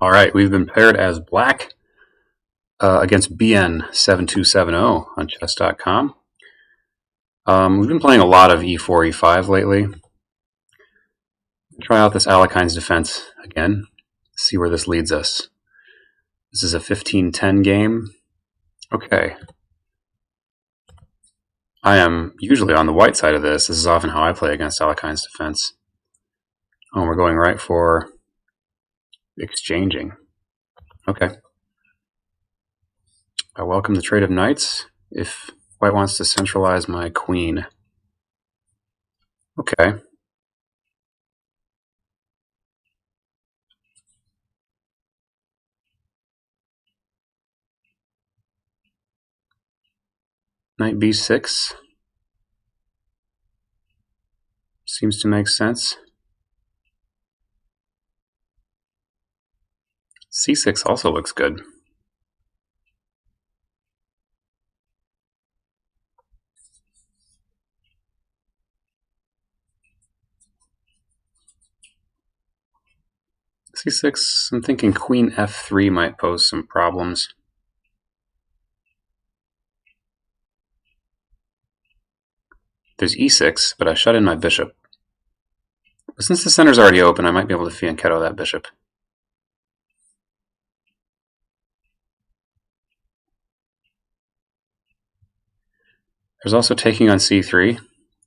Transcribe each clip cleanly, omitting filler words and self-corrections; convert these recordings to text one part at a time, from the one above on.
All right, we've been paired as black against BN7270 on chess.com. We've been playing a lot of e4, e5 lately. Try out this Alekhine's defense again, see where this leads us. This is a 15-10 game. Okay. I am usually on the white side of this. This is often how I play against Alekhine's defense. Oh, we're going right for exchanging. Okay. I welcome the trade of knights if white wants to centralize my queen. Okay. Knight b6 seems to make sense. c6 also looks good. c6, I'm thinking queen f3 might pose some problems. There's e6, but I shut in my bishop. But since the center's already open, I might be able to fianchetto that bishop. There's also taking on c3.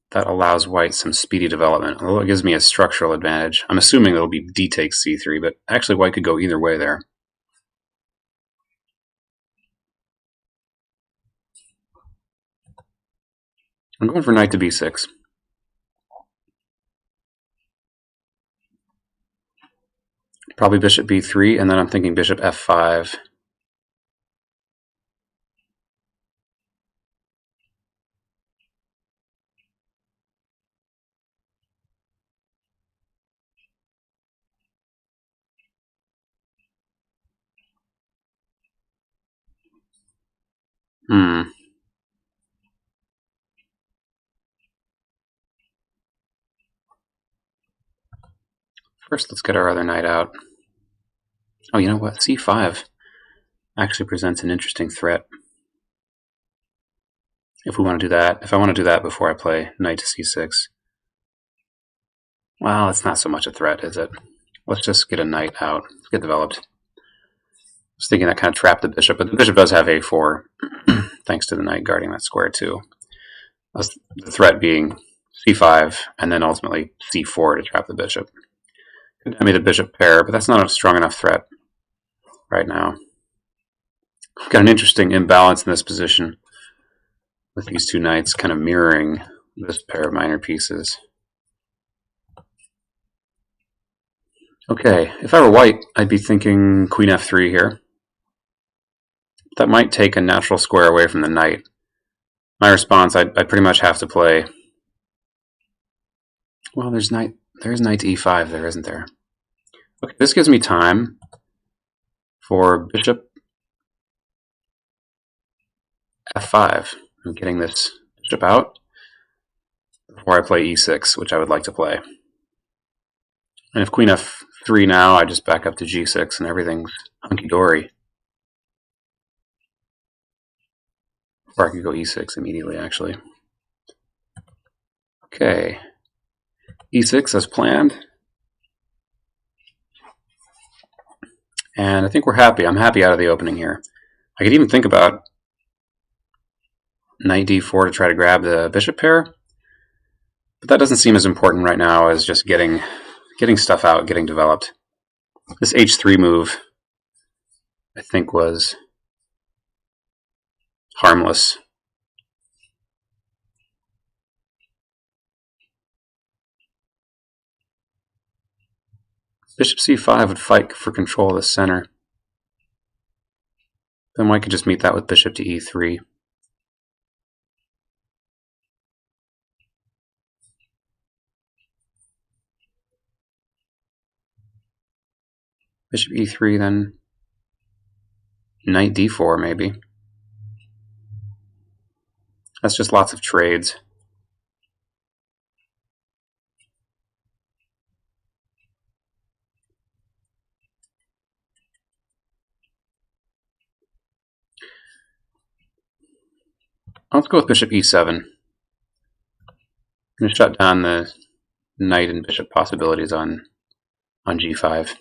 That allows white some speedy development, although it gives me a structural advantage. I'm assuming it'll be d takes c3, but actually white could go either way there. I'm going for knight to b6. Probably bishop b3, and then I'm thinking bishop f5. First, let's get our other knight out. Oh, you know what? c5 actually presents an interesting threat. If we want to do that, if I want to do that before I play knight to c6. Well, it's not so much a threat, is it? Let's just get a knight out. Let's get developed. I was thinking that kind of trapped the bishop, but the bishop does have a4, thanks to the knight guarding that square too. The threat being c5, and then ultimately c4 to trap the bishop. Could have me the bishop pair, but that's not a strong enough threat right now. I've got an interesting imbalance in this position with these two knights kind of mirroring this pair of minor pieces. Okay, if I were white, I'd be thinking queen f3 here. That might take a natural square away from the knight. My response, I'd pretty much have to play... Well, there's knight to e5 there, isn't there? Okay, this gives me time for bishop f5. I'm getting this bishop out before I play e6, which I would like to play. And if queen f3 now, I just back up to g6 and everything's hunky-dory. Or I could go e6 immediately, actually. Okay. e6 as planned. And I think we're happy. I'm happy out of the opening here. I could even think about knight d4 to try to grab the bishop pair. But that doesn't seem as important right now as just getting stuff out, getting developed. This h3 move, I think, was harmless. Bishop c5 would fight for control of the center. Then white could just meet that with bishop to e3. Bishop e3, then knight d4 maybe. That's just lots of trades. Let's go with bishop e7. I'm going to shut down the knight and bishop possibilities on g5.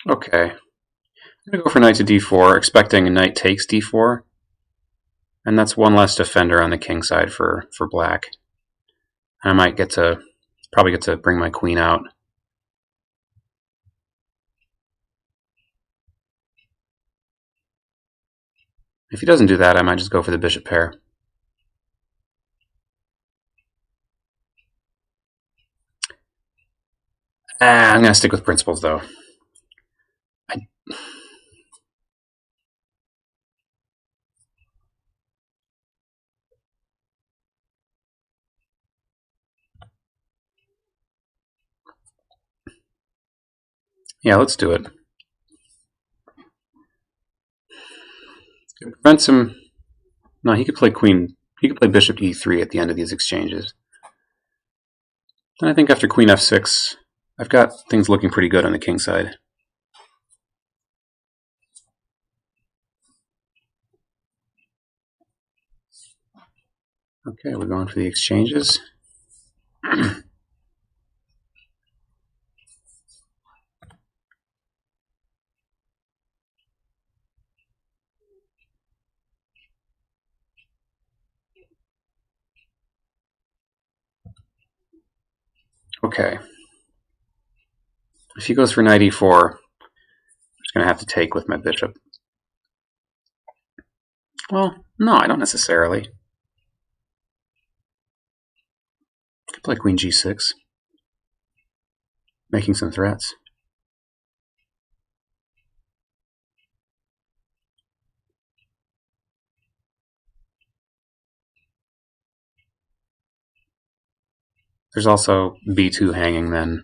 Okay, I'm going to go for knight to d4, expecting a knight takes d4, and that's one less defender on the king side for black. I might probably get to bring my queen out. If he doesn't do that, I might just go for the bishop pair. I'm going to stick with principles, though. Yeah, let's do it. It prevents him. No, he could play queen. He could play bishop e3 at the end of these exchanges. Then I think after queen f6, I've got things looking pretty good on the king side. Okay, we're going for the exchanges. Okay. If he goes for knight e4, I'm just going to have to take with my bishop. Well, no, I don't necessarily. I could play queen g6, making some threats. There's also b2 hanging then.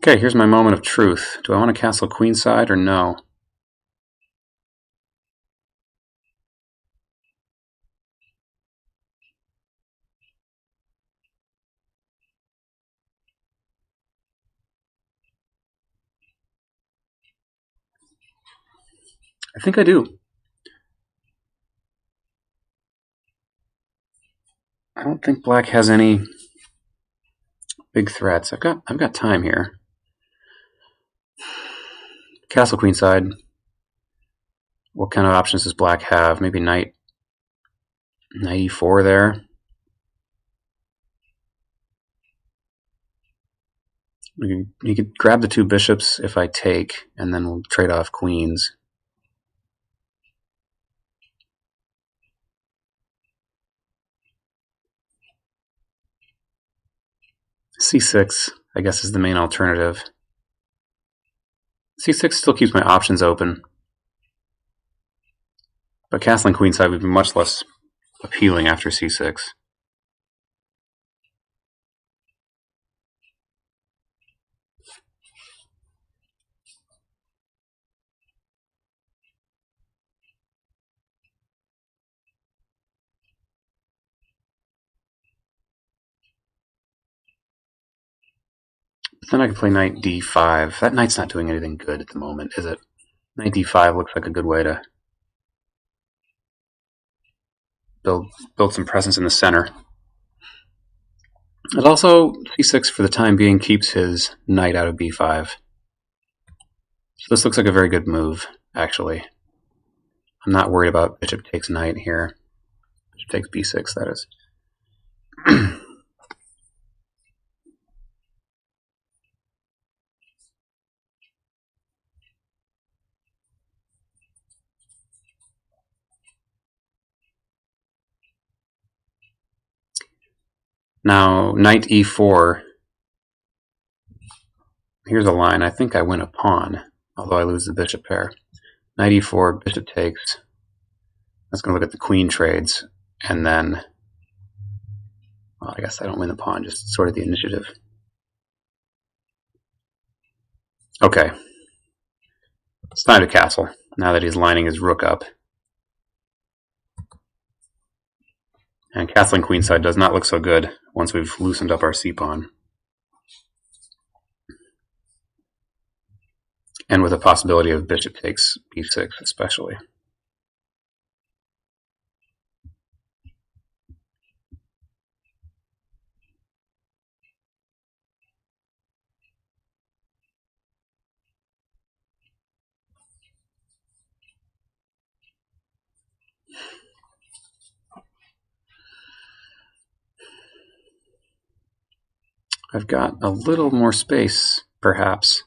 Okay, here's my moment of truth. Do I want to castle queenside or no? I think I do. I don't think black has any big threats. I've got time here. Castle queenside. What kind of options does black have? Maybe knight e4 there. You could grab the two bishops if I take, and then we'll trade off queens. c6, I guess, is the main alternative. c6 still keeps my options open, but castling queenside would be much less appealing after c6. Then I can play knight d5. That knight's not doing anything good at the moment, is it? Knight d5 looks like a good way to build some presence in the center. It also, c6 for the time being keeps his knight out of b5. So this looks like a very good move, actually. I'm not worried about bishop takes knight here. Bishop takes b6, that is. Now, knight e4. Here's a line. I think I win a pawn, although I lose the bishop pair. Knight e4, bishop takes. Let's go look at the queen trades, and then, well, I guess I don't win the pawn, just sort of the initiative. Okay. It's time to castle, now that he's lining his rook up. And castling queenside does not look so good once we've loosened up our c-pawn. And with the possibility of bishop takes b6 especially. I've got a little more space, perhaps,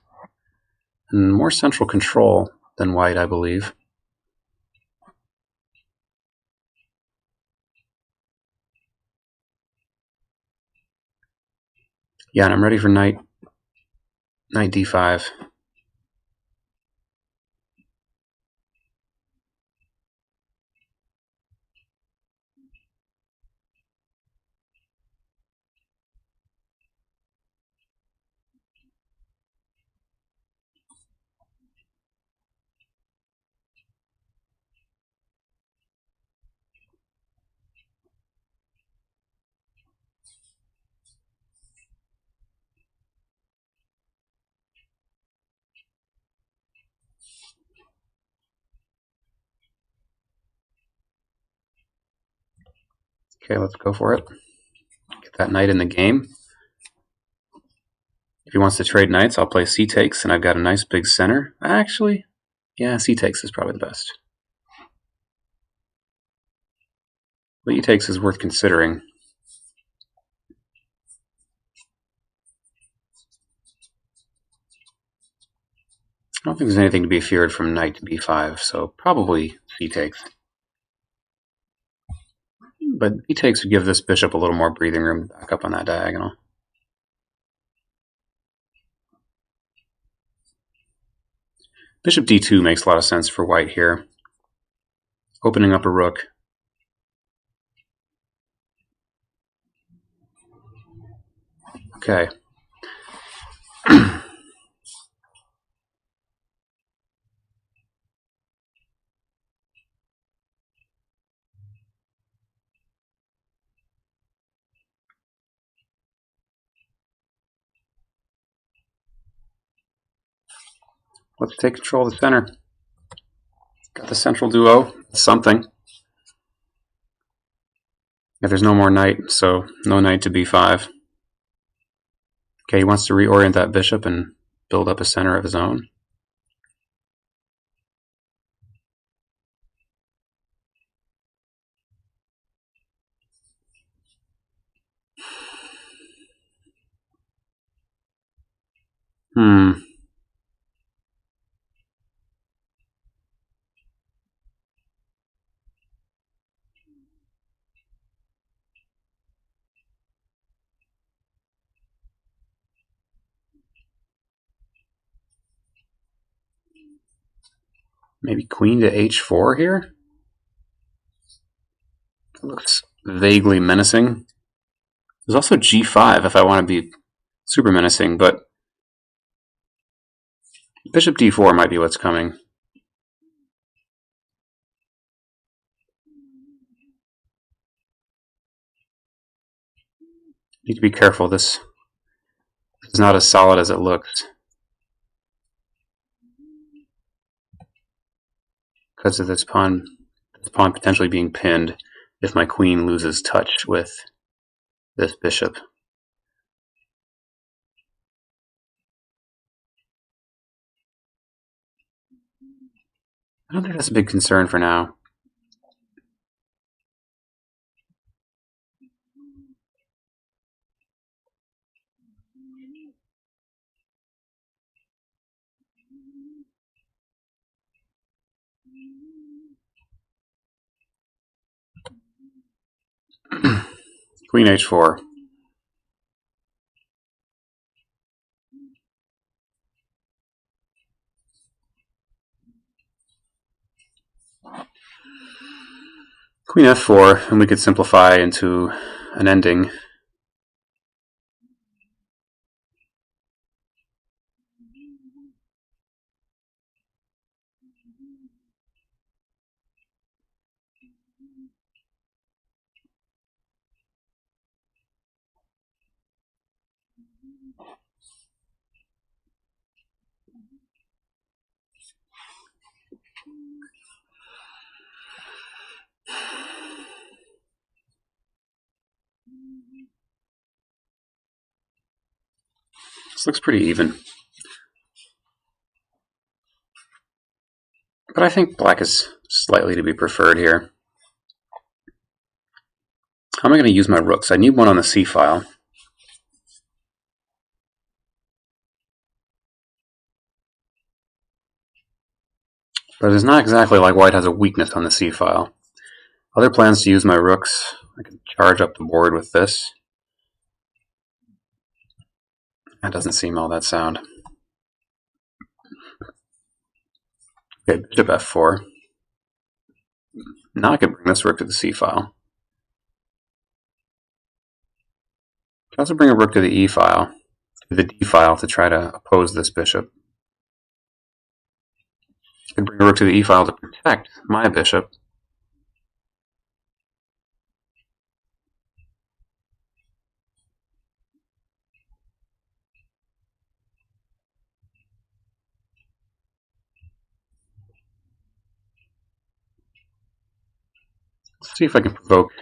and more central control than white, I believe. Yeah, and I'm ready for knight d5. Okay, let's go for it. Get that knight in the game. If he wants to trade knights, I'll play c takes, and I've got a nice big center. Actually, yeah, c takes is probably the best. But e takes is worth considering. I don't think there's anything to be feared from knight to b5, so probably c takes. But b takes would give this bishop a little more breathing room back up on that diagonal. Bishop d2 makes a lot of sense for white here. Opening up a rook. Okay. Let's take control of the center. Got the central duo. Something. Yeah, there's no more knight, so no knight to b5. Okay, he wants to reorient that bishop and build up a center of his own. Maybe queen to h4 here? That looks vaguely menacing. There's also g5 if I want to be super menacing, but bishop d4 might be what's coming. Need to be careful. This is not as solid as it looks, because of this pawn potentially being pinned if my queen loses touch with this bishop. I don't think that's a big concern for now. Queen h4. Queen f4, and we could simplify into an ending. This looks pretty even. But I think black is slightly to be preferred here. How am I going to use my rooks? I need one on the c file. But it's not exactly like white has a weakness on the c file. Other plans to use my rooks, I can charge up the board with this. That doesn't seem all that sound. Okay, bishop f4. Now I could bring this rook to the c file. I can also bring a rook to the e file, to the d file to try to oppose this bishop. I could bring a rook to the e file to protect my bishop. Let's see if I can provoke.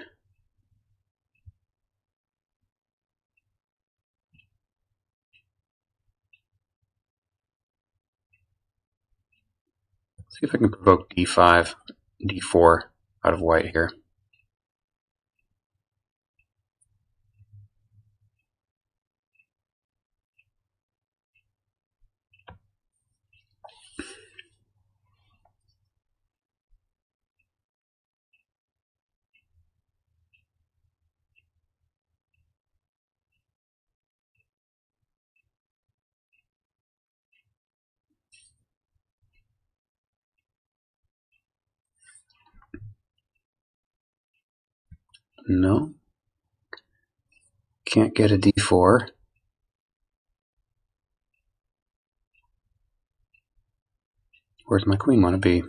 See if I can provoke d5, d4 out of white here. No. Can't get a d4. Where's my queen want to be?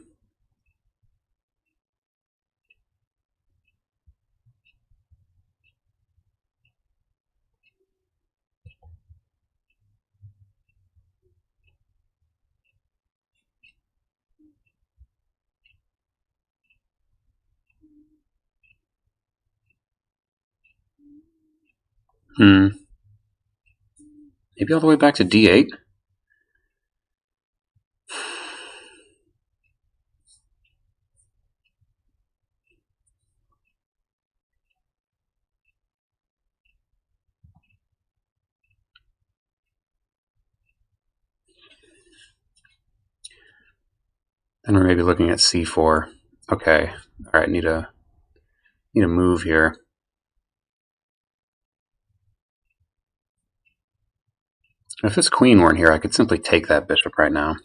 Maybe all the way back to d8? Then we're maybe looking at c4. Okay, all right, need a move here. If this queen weren't here, I could simply take that bishop right now.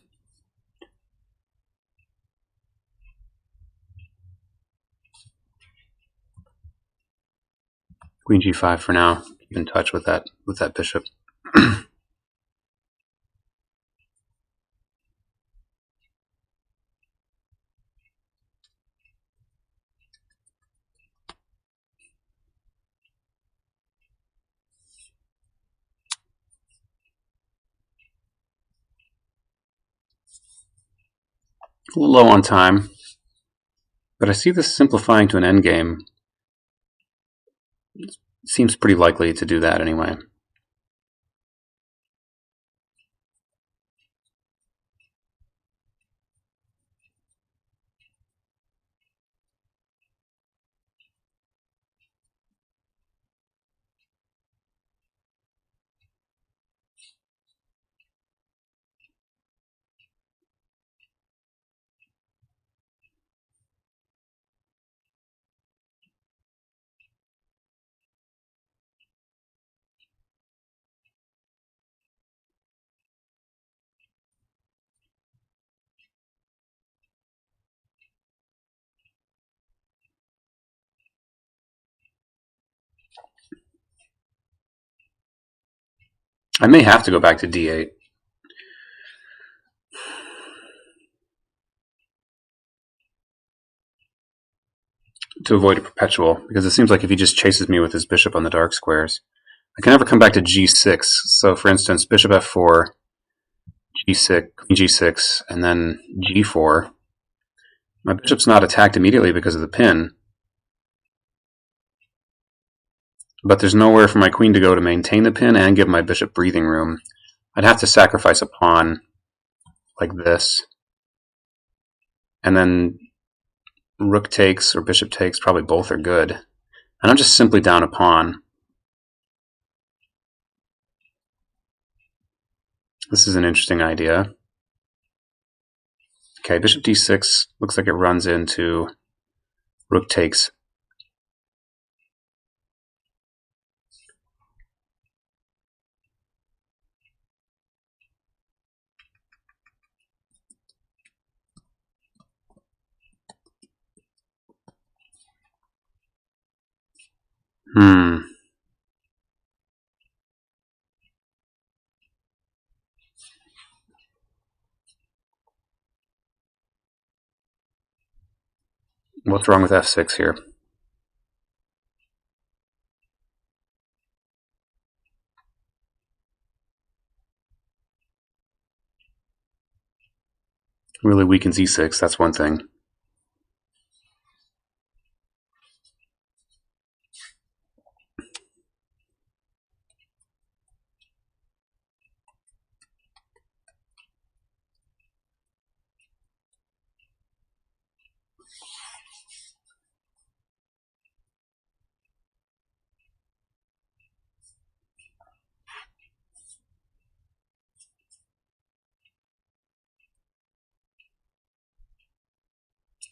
Queen g5 for now. Keep in touch with that bishop. A little low on time, but I see this simplifying to an endgame. It seems pretty likely to do that anyway. I may have to go back to d8. To avoid a perpetual, because it seems like if he just chases me with his bishop on the dark squares, I can never come back to g6. So for instance, bishop f4, g6, queen g6, and then g4. My bishop's not attacked immediately because of the pin, but there's nowhere for my queen to go to maintain the pin and give my bishop breathing room. I'd have to sacrifice a pawn like this, and then rook takes or bishop takes, probably both are good. And I'm just simply down a pawn. This is an interesting idea. Okay, bishop d6 looks like it runs into rook takes. What's wrong with f6 here? Really weakens e6, that's one thing.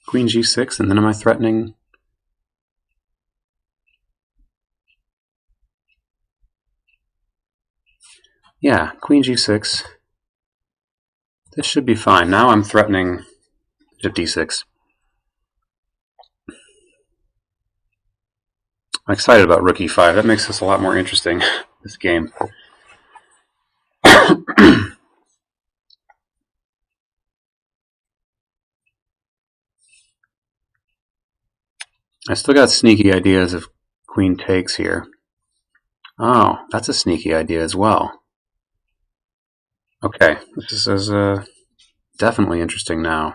Queen g6, and then am I threatening? Yeah, queen g6. This should be fine. Now I'm threatening bishop d6. I'm excited about rook e5. That makes this a lot more interesting, this game. I still got sneaky ideas of queen takes here. Oh, that's a sneaky idea as well. Okay, this is definitely interesting now.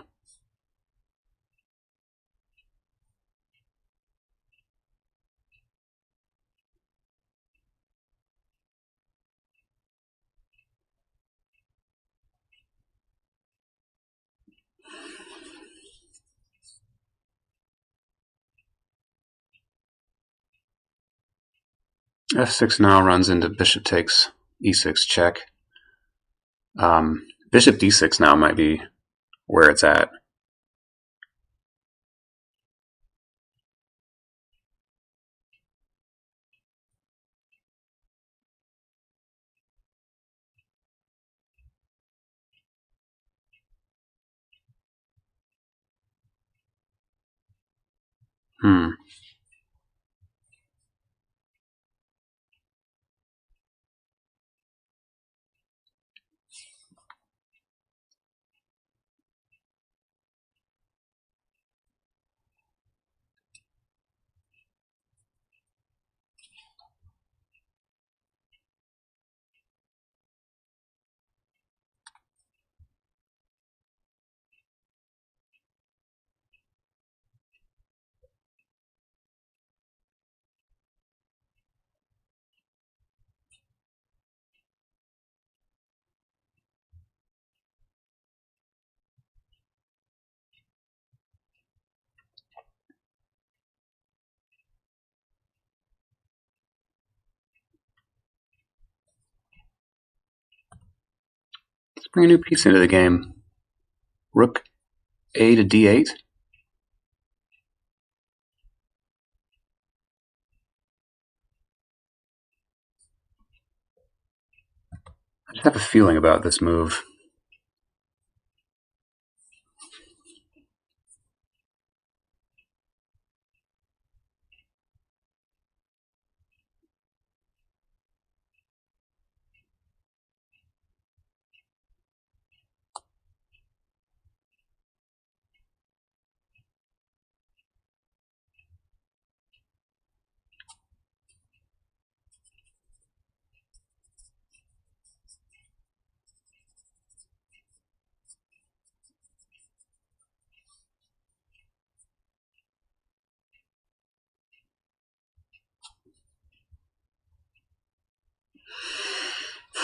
f6 now runs into bishop takes e6 check. Bishop d6 now might be where it's at. Let's bring a new piece into the game. Rook a to d8. I just have a feeling about this move.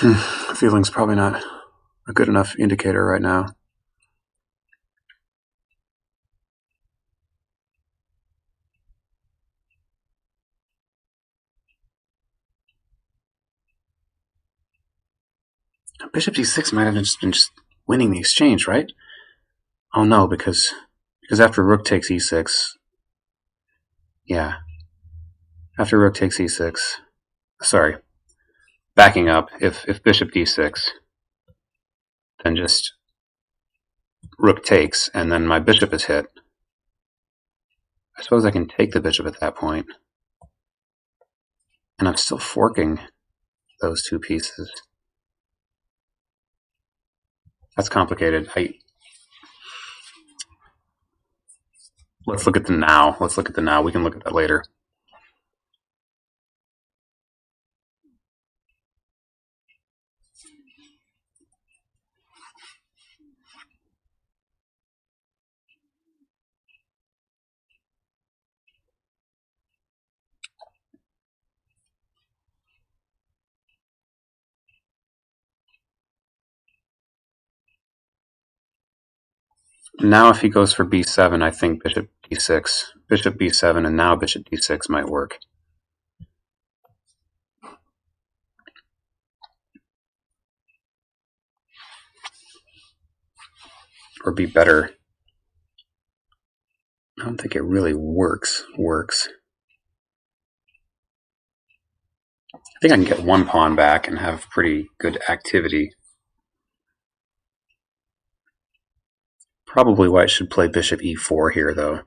Feeling's probably not a good enough indicator right now. Bishop d6 might have just been winning the exchange, right? Oh no, because after rook takes e6, yeah. After rook takes e6, sorry, backing up, if bishop d6, then just rook takes, and then my bishop is hit. I suppose I can take the bishop at that point. And I'm still forking those two pieces. That's complicated. Let's look at the now. Let's look at the now. We can look at that later. Now if he goes for b7, I think bishop d6. Bishop b7 and now bishop d6 might work. Or be better. I don't think it really works. I think I can get one pawn back and have pretty good activity. Probably white should play bishop e4 here, though.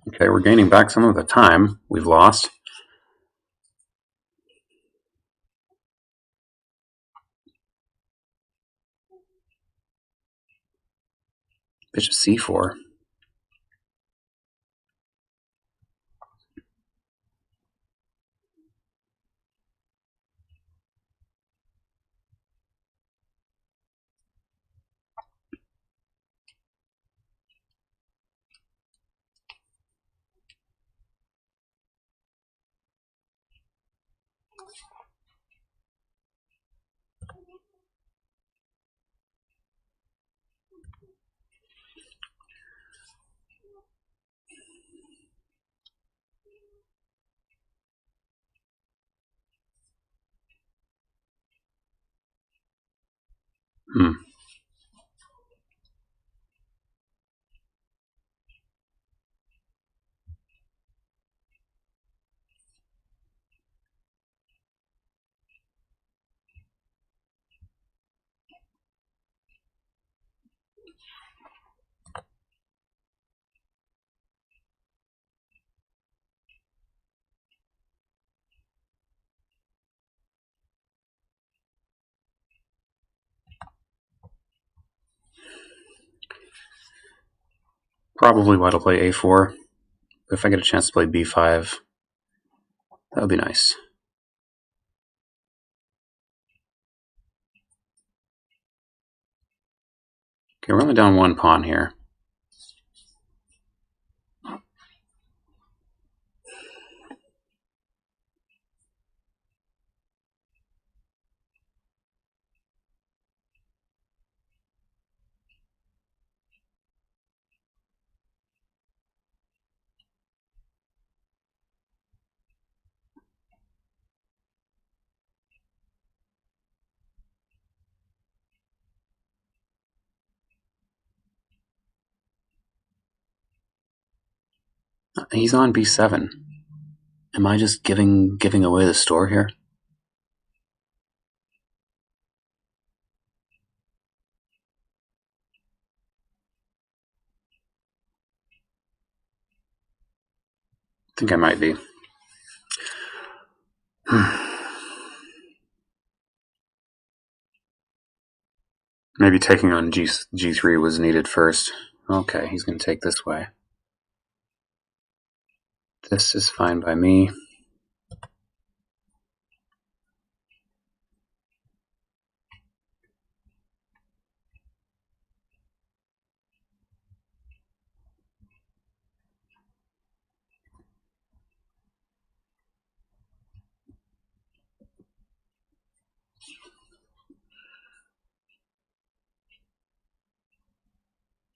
Okay, we're gaining back some of the time we've lost. Bishop c4. Probably white will play a4. But if I get a chance to play b5, that would be nice. Okay, we're only down one pawn here. He's on b7. Am I just giving away the store here? I think I might be. Maybe taking on G3 was needed first. Okay, he's going to take this way. This is fine by me.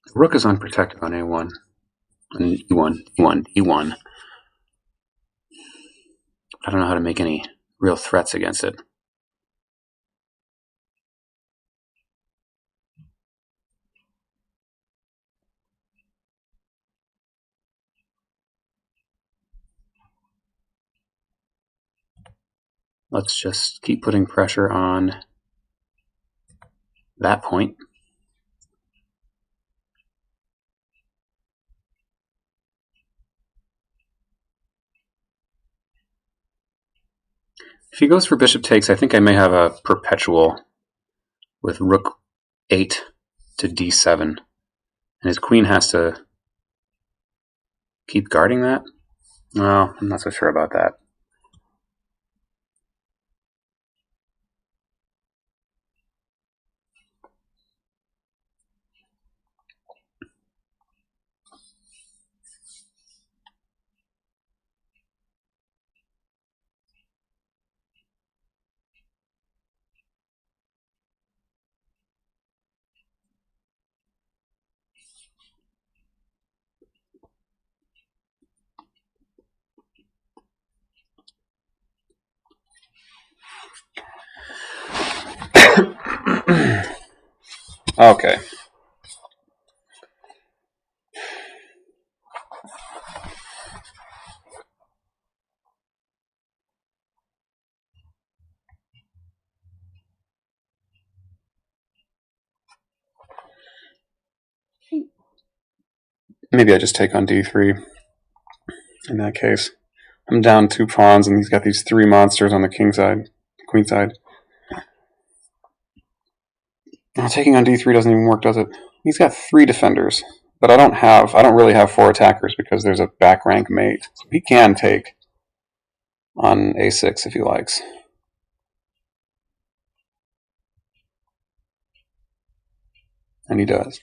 The rook is unprotected on A1 and E1. I don't know how to make any real threats against it. Let's just keep putting pressure on that point. If he goes for bishop takes, I think I may have a perpetual with rook 8 to d7. And his queen has to keep guarding that? Well, I'm not so sure about that. Okay. Maybe I just take on d3 in that case. I'm down 2 pawns, and he's got these 3 monsters on the king side, queen side. Now, taking on d3 doesn't even work, does it? He's got 3 defenders, but I don't really have 4 attackers because there's a back rank mate. So he can take on a6 if he likes. And he does.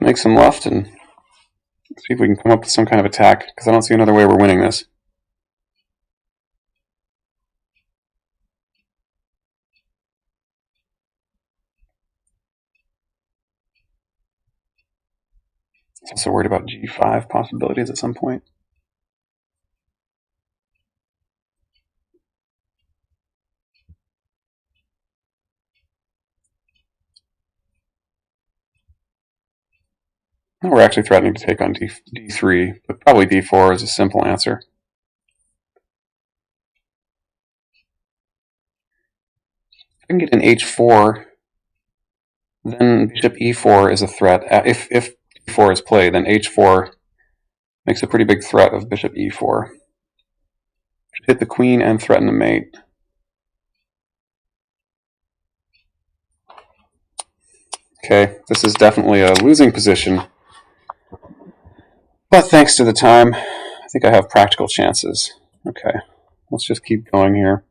Make some left and see if we can come up with some kind of attack, because I don't see another way we're winning this. I'm also worried about g5 possibilities at some point. We're actually threatening to take on d3, but probably d4 is a simple answer. If I can get an h4, then bishop e4 is a threat. If d4 is played, then h4 makes a pretty big threat of bishop e4. Hit the queen and threaten the mate. Okay, this is definitely a losing position. But thanks to the time, I think I have practical chances. Okay, let's just keep going here.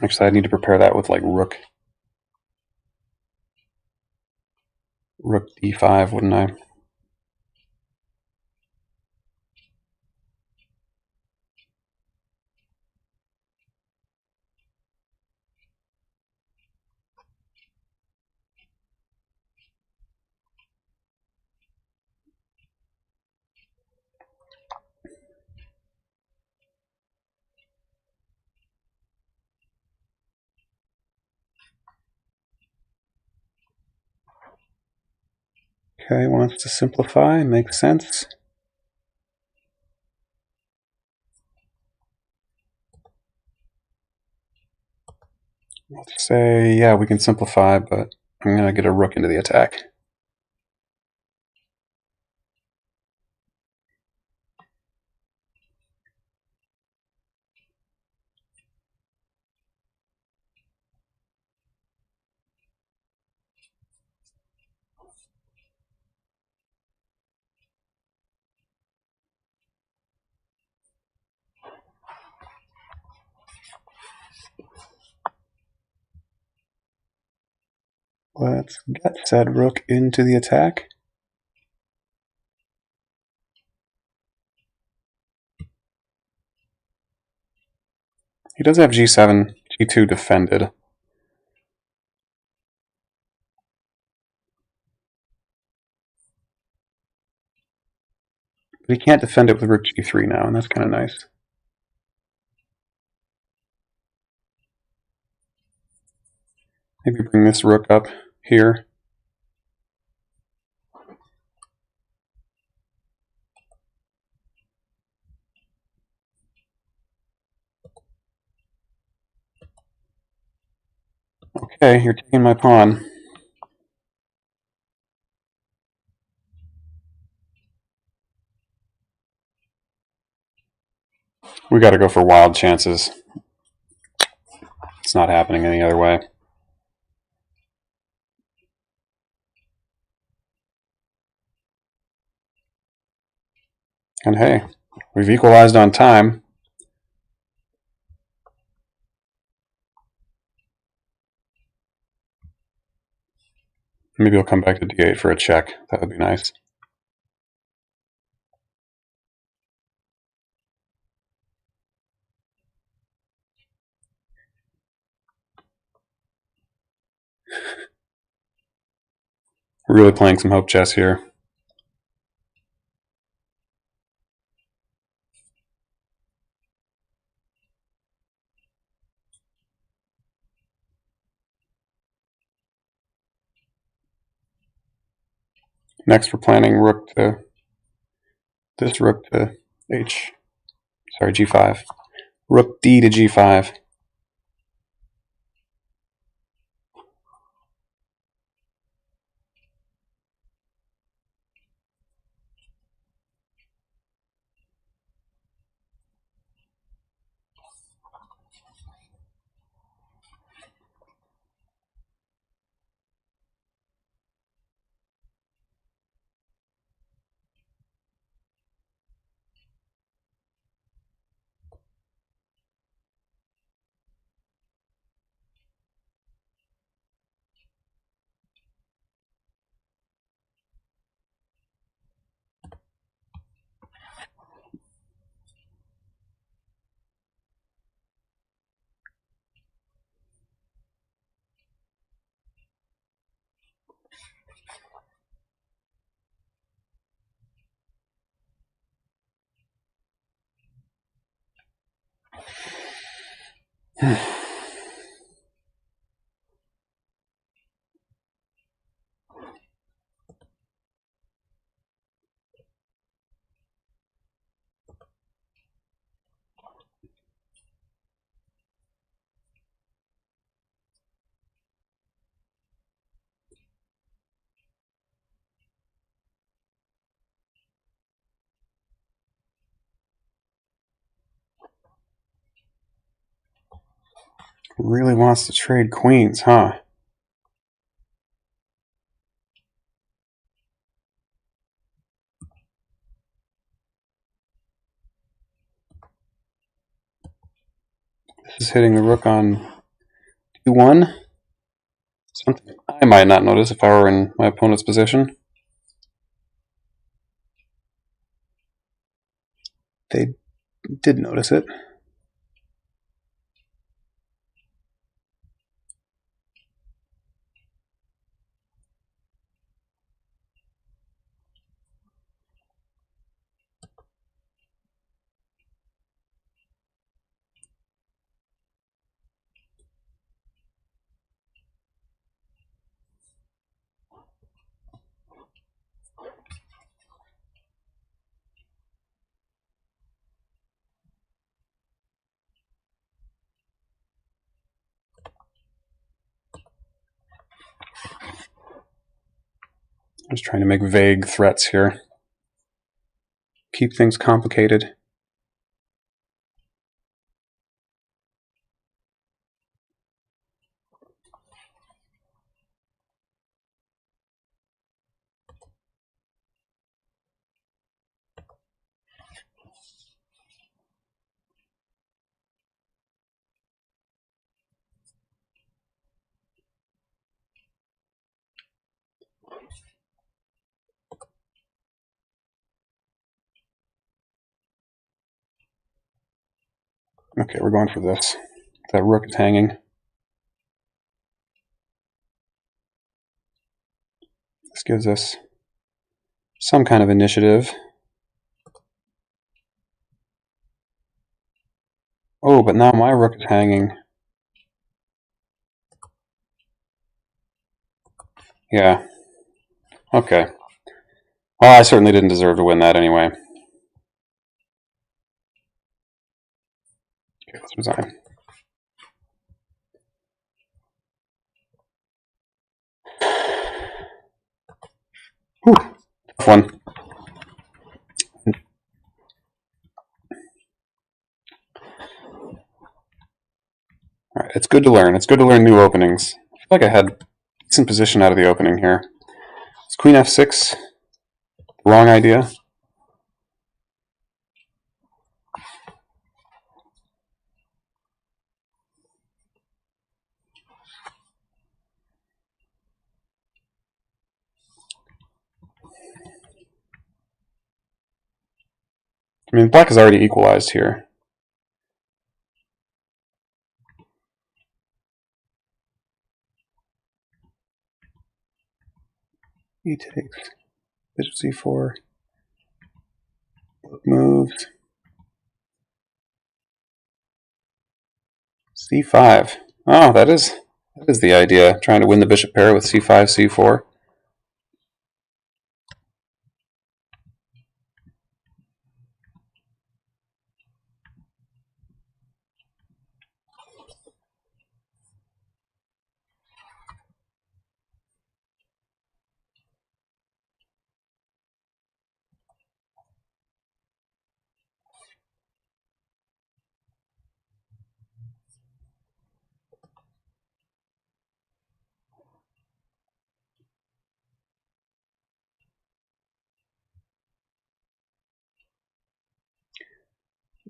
Actually, I need to prepare that with like rook d5, wouldn't I? Okay, wants to simplify, makes sense. Let's say, yeah, we can simplify, but I'm going to get a rook into the attack. Let's get said rook into the attack. He does have g7, g2 defended. But he can't defend it with rook g3 now, and that's kind of nice. Maybe bring this rook up here. Okay, you're taking my pawn. We got to go for wild chances. It's not happening any other way. And hey, we've equalized on time. Maybe I'll come back to d8 for a check. That would be nice. We're really playing some hope chess here. Next, we're planning this rook to g5. Rook d to g5. Really wants to trade queens, huh? This is hitting the rook on d1. Something I might not notice if I were in my opponent's position. They did notice it. Just trying to make vague threats here. Keep things complicated. Okay, we're going for this. That rook is hanging. This gives us some kind of initiative. Oh, but now my rook is hanging. Yeah. Okay. Well, I certainly didn't deserve to win that anyway. Okay, let's resign. Whew. Tough one. Alright, it's good to learn. It's good to learn new openings. I feel like I had decent position out of the opening here. It's queen f6. Wrong idea. I mean, black is already equalized here. E takes. Bishop c4. Book moves. c5. Oh, that is the idea. Trying to win the bishop pair with c5, c4.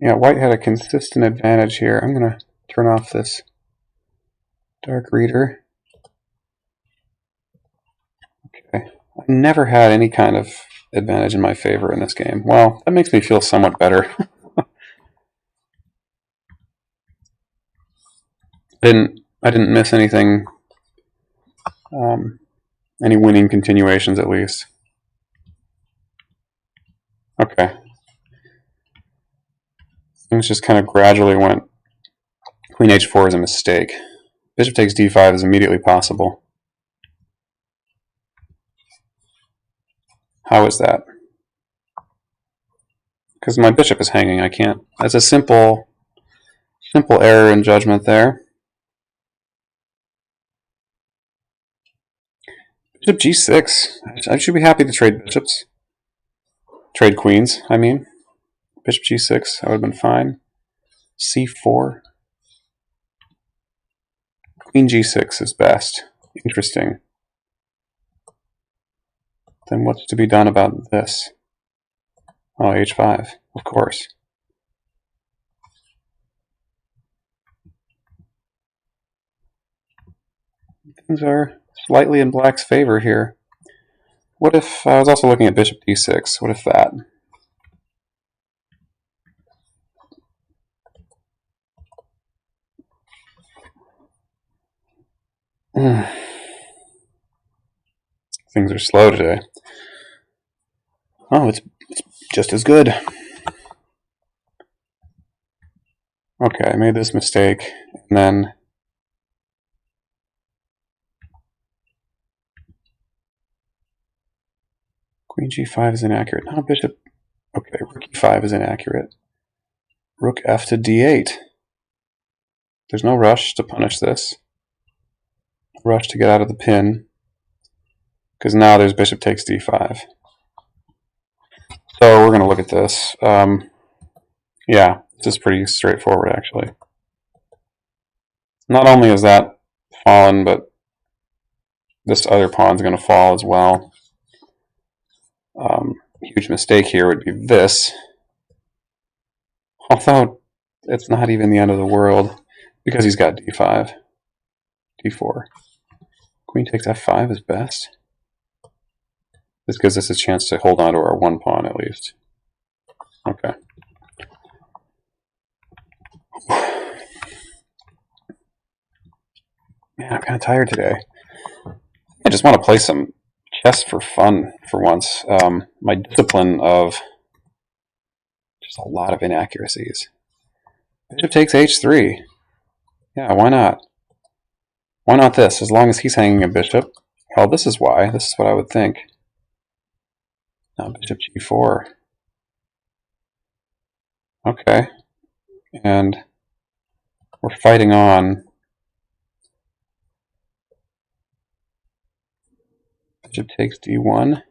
Yeah, white had a consistent advantage here. I'm going to turn off this dark reader. Okay. I never had any kind of advantage in my favor in this game. Well, that makes me feel somewhat better. I didn't miss anything, any winning continuations at least. Okay. Things just kind of gradually went. Queen h4 is a mistake. Bishop takes d5 is immediately possible. How is that? Because my bishop is hanging, I can't. That's a simple error in judgment there. Bishop g6. I should be happy to trade bishops. Trade queens, I mean. Bishop g6, that would have been fine. c4. Queen g6 is best. Interesting. Then what's to be done about this? Oh, h5, of course. Things are slightly in black's favor here. What if, I was also looking at bishop d6, what if that? Things are slow today. Oh, it's just as good. Okay, I made this mistake, and then queen g5 is inaccurate. No, bishop. Okay, rook e5 is inaccurate. Rook f to d8. There's no rush to punish this. No rush to get out of the pin. because now there's bishop takes d5. So we're going to look at this. Yeah, this is pretty straightforward, actually. Not only is that fallen, but this other pawn's going to fall as well. Huge mistake here would be this. Although it's not even the end of the world, because he's got d5, d4. Queen takes f5 is best. This gives us a chance to hold on to our one pawn at least. Okay. Man, I'm kind of tired today. I just want to play some chess for fun for once. My discipline of just a lot of inaccuracies. Bishop takes h3. Yeah, why not? Why not this? As long as he's hanging a bishop. Well, this is why. This is what I would think. Now bishop g4. Okay. And we're fighting on. Bishop takes d1.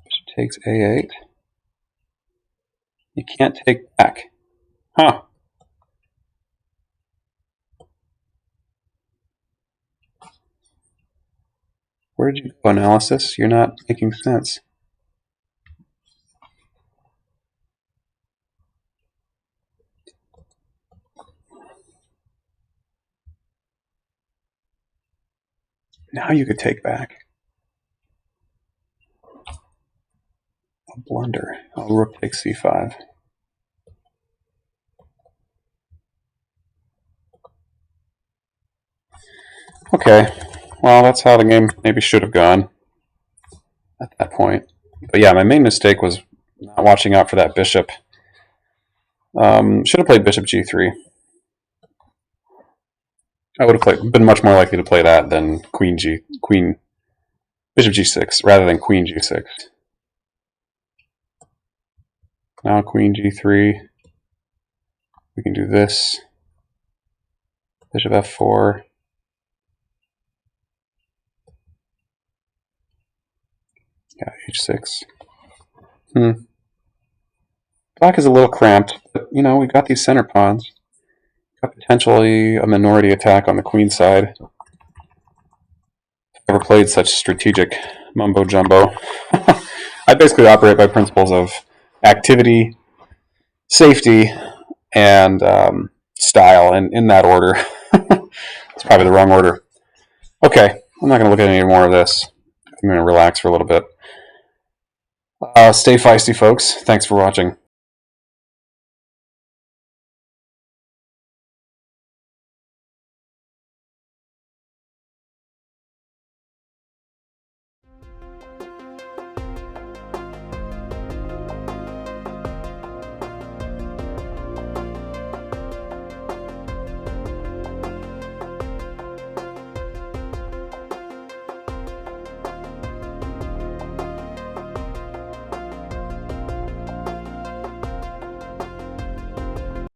Bishop takes a8. You can't take back. Huh. Where did you go, analysis? You're not making sense. Now you could take back. A blunder. Oh, rook takes c5. Okay, well, that's how the game maybe should have gone at that point. But yeah, my main mistake was not watching out for that bishop. Should have played bishop g3. I would have been much more likely to play that than bishop g6 rather than queen g6. Now queen g3. We can do this. Bishop f4. Yeah, h6. Black is a little cramped, but you know, we've got these center pawns. Got potentially a minority attack on the queen side. Never played such strategic mumbo jumbo. I basically operate by principles of activity, safety, and style, and in that order. It's probably the wrong order. Okay, I'm not going to look at any more of this. I'm going to relax for a little bit. Stay feisty, folks. Thanks for watching.